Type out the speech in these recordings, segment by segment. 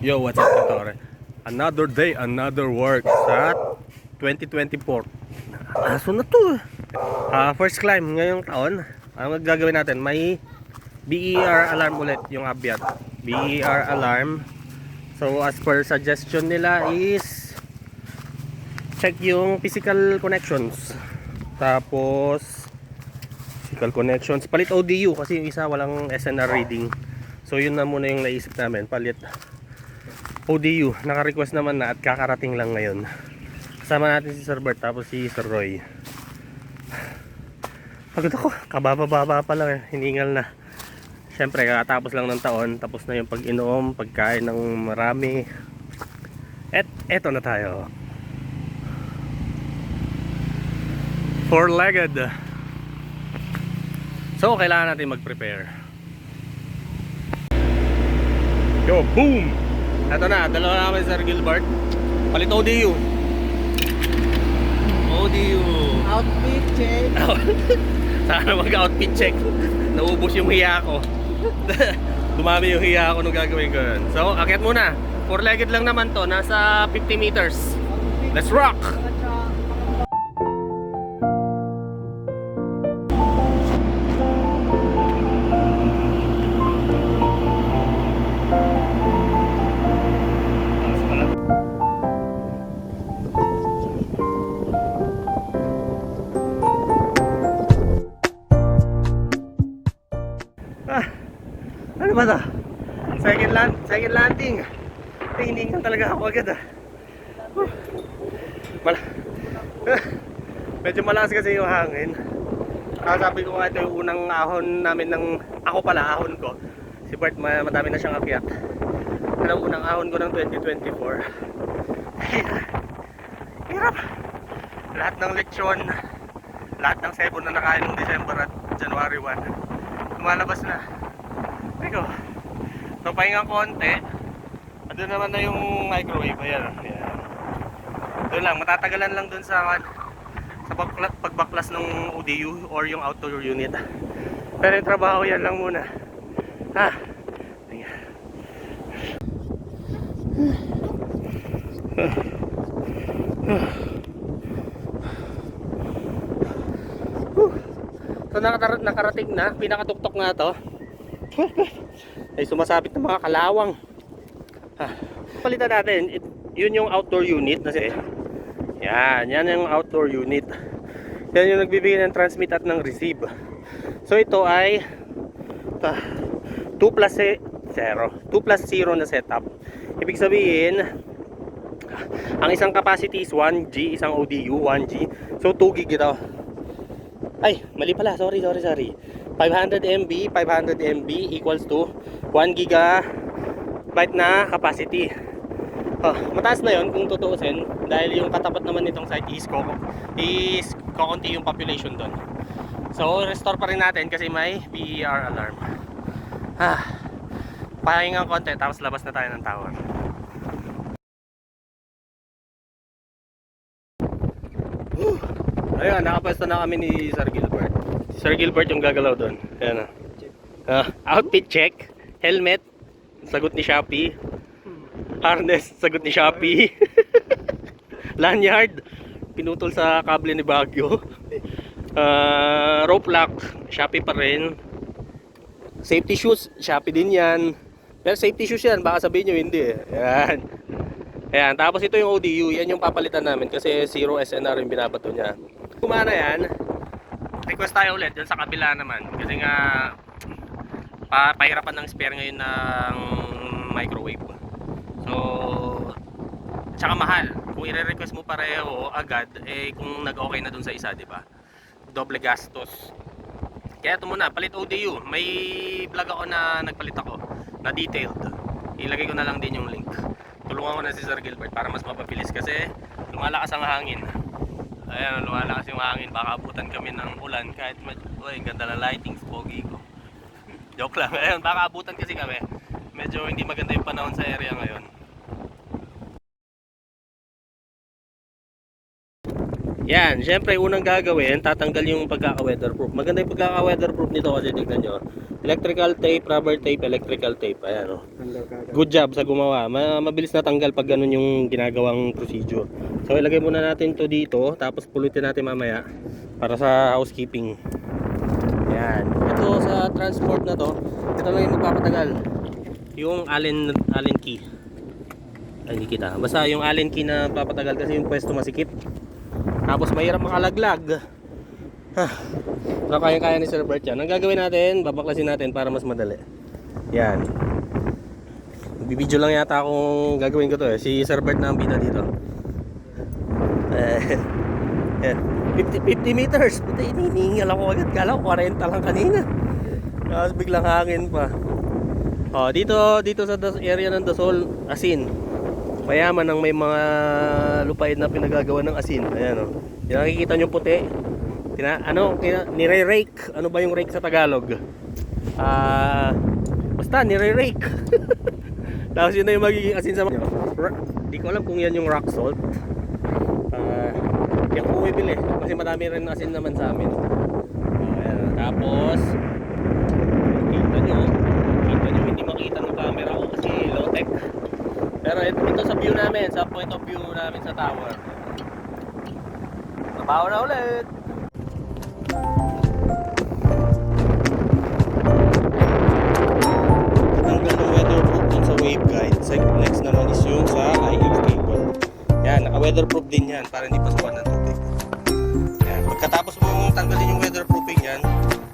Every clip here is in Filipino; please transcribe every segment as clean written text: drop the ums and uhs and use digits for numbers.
Yo, what's up, Tore? Another day, another work sa 2024. Aso na to. First climb ngayong taon. Ang gagawin natin, may BER alarm ulit yung Abyad. BER alarm. So as per suggestion nila is check yung physical connections. Tapos physical connections, palit ODU kasi yung isa walang SNR reading. So yun na muna yung naisip namin, palit ODU. Naka-request naman na at kakarating lang ngayon. Kasama natin si Sir Bert tapos si Sir Roy. Pagod ako, kababa-baba pa lang, hiningal na. Siyempre kakatapos lang ng taon, tapos na yung pag-inom, pagkain ng marami. Eto na tayo. Four-legged. So kailangan natin mag-prepare. Yo, boom! Ito na, dalawa namin Sir Gilbert. Palit ODU. ODU. Outfit check. Sana mag-outfit check. Naubos yung hiya ko. Dumami yung hiya ko nung gagawin ko yun. So, akyat muna. Four-legged lang naman to. Nasa 50 meters. Let's rock! Ano ba ito? Second landing. Hiningan talaga ako agad Medyo malakas kasi yung hangin. Sabi ko nga ito yung unang ahon namin ng... Ako pala, ahon ko. Si Bert madami na siyang akyat. Ito ang unang ahon ko ng 2024. Hirap. Lahat ng leksyon, lahat ng sebon na nakain ng December at January 1 lumalabas na. Eko. So pahinga konti. Doon naman na yung microwave. Ayan. Doon lang, matatagalan lang doon sa pagbaklas ng ODU or yung outdoor unit. Pero yung trabaho yan lang muna. Ayan. So nakarating na, pinakatuktok nga to. Ay sumasabit ng mga kalawang. Palitan natin, yun yung outdoor unit kasi. Yan yung outdoor unit. Yan yung nagbibigay ng transmit at ng receive. So ito ay 2 plus 0 na setup. Ibig sabihin, ang isang capacity is 1G, isang ODU 1G. So 2 gig ito. Ay, mali pala. Sorry. 500 MB equals to 1 gigabyte na capacity. Mataas na yon kung tutuusin dahil yung katapat naman nitong site is kokonti yung population doon. So, restore pa rin natin kasi may BER alarm. Pahingang konti tapos labas na tayo ng tower. Ayun, nakapwesto na kami ni Sir Gilbert. Si Sir Gilbert yung gagalaw doon. Ayan outfit check. Helmet, sagot ni Shopee. Harness, sagot ni Shopee. Lanyard, pinutol sa kable ni Baguio. Rope lock, Shopee pa rin. Safety shoes, Shopee din yan. Pero safety shoes yan, baka sabihin nyo hindi Ayan, tapos ito yung ODU, yan yung papalitan namin kasi 0 SNR yung binabato niya. Kumana yan, request tayo ulit dyan sa kabila naman kasi nga pahirapan ng spare ngayon ng microwave. So, tsaka mahal. Kung i-request mo pareho agad, kung nag-okay na dun sa isa, di ba? Doble gastos. Kaya ito muna, palit ODU. May vlog ako na nagpalit ako, na detailed. Ilagay ko na lang din yung link. Tulungan ko na si Sir Gilbert para mas mapabilis kasi lumalakas ang hangin. Ayan, lumalakas yung hangin. Baka abutan kami ng ulan kahit ganda na lighting, pogi ko. Joke lang. Ayun, baka abutan kasi kami. Medyo hindi maganda yung panahon sa area ngayon. Yan, syempre unang gagawin, tatanggal yung pagkaka-weatherproof. Maganda yung pagkaka-weatherproof nito kasi tignan nyo. Electrical tape, rubber tape, electrical tape. Ayan oh. Tanggal ka agad. Good job sa gumawa. Mabilis na tanggal pag ganun yung ginagawang procedure. So ilagay muna natin to dito, tapos pulutin natin mamaya para sa housekeeping. Yan. Ito sa transport na to, ito lang yung magpapatagal. Yung Allen key. Ay, hindi kita. Basta yung Allen key na papatagal kasi yung pwesto masikip. Tapos mahirap makalaglag. So kaya-kaya ni Sir Bert yan. Ang gagawin natin, babaklasin natin para mas madali. Yan. Bibidyo lang yata akong gagawin ko to eh. Si Sir Bert na ang bida dito. Yan. 50 meters. Buti hinihingal ako agad. Kala ko 40 lang kanina. Tapos biglang hangin pa. Oh, dito sa area ng Dasol, asin. Mayaman ang may mga lupain na pinagagawa ng asin. Ayan oh. Yung nakikita nyo puti. Nire-rake. Ano ba yung rake sa Tagalog? Basta nire-rake. Tapos yun na yung magiging asin sa mga. Di ko alam kung yan yung rock salt. Kaya kung bumibili kasi madami rin asin naman sa amin. Ayan. Tapos kita nyo hindi makita ng camera ko kasi low tech. Pero ito sa view namin, sa point of view namin sa tower. Trabaho na ulit. Tanggal ng weatherproof dun sa waveguide. Next naman is yung sa IF cable. Yan, naka-weatherproof din yan para hindi pasukan ng tubig. Yan, pagkatapos mo tanggalin yung weatherproofing yan,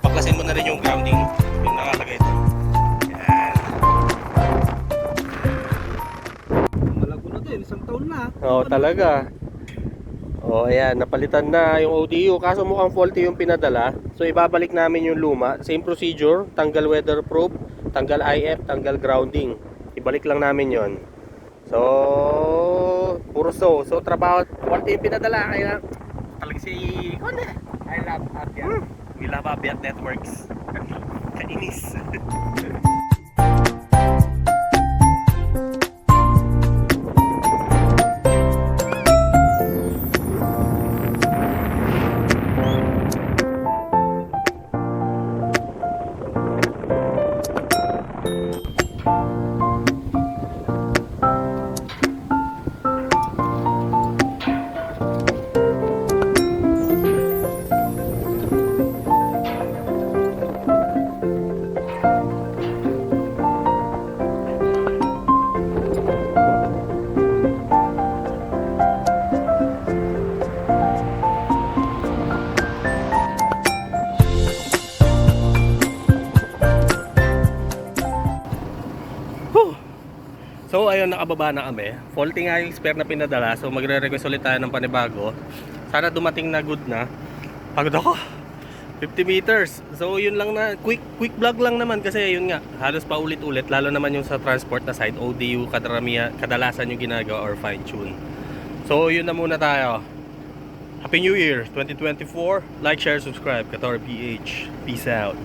paklasin mo na rin yung grounding, yung nakalagay doon. Yan. Malago na din, isang taon na. Oo, talaga. Oh, ayan, napalitan na yung ODU. Kaso mukhang faulty yung pinadala. So ibabalik namin yung luma. Same procedure, tanggal weatherproof, tanggal IF, tanggal grounding. Ibalik lang namin yon. So puro so trabaho, faulty yung pinadala. Kaya talaga si Konde. I love Abiat. We love Abiat Networks. Kainis. So ayun, nakababa na kami. Faulty nga yung spare na pinadala. So magre-request ulit tayo ng panibago. Sana dumating na good na. Pagod ako. 50 meters. So yun lang na. Quick vlog lang naman kasi yun nga. Halos pa ulit-ulit. Lalo naman yung sa transport na side. ODU kadalasan yung ginagawa or fine tune. So yun na muna tayo. Happy New Year 2024. Like, share, subscribe. Kator PH. Peace out.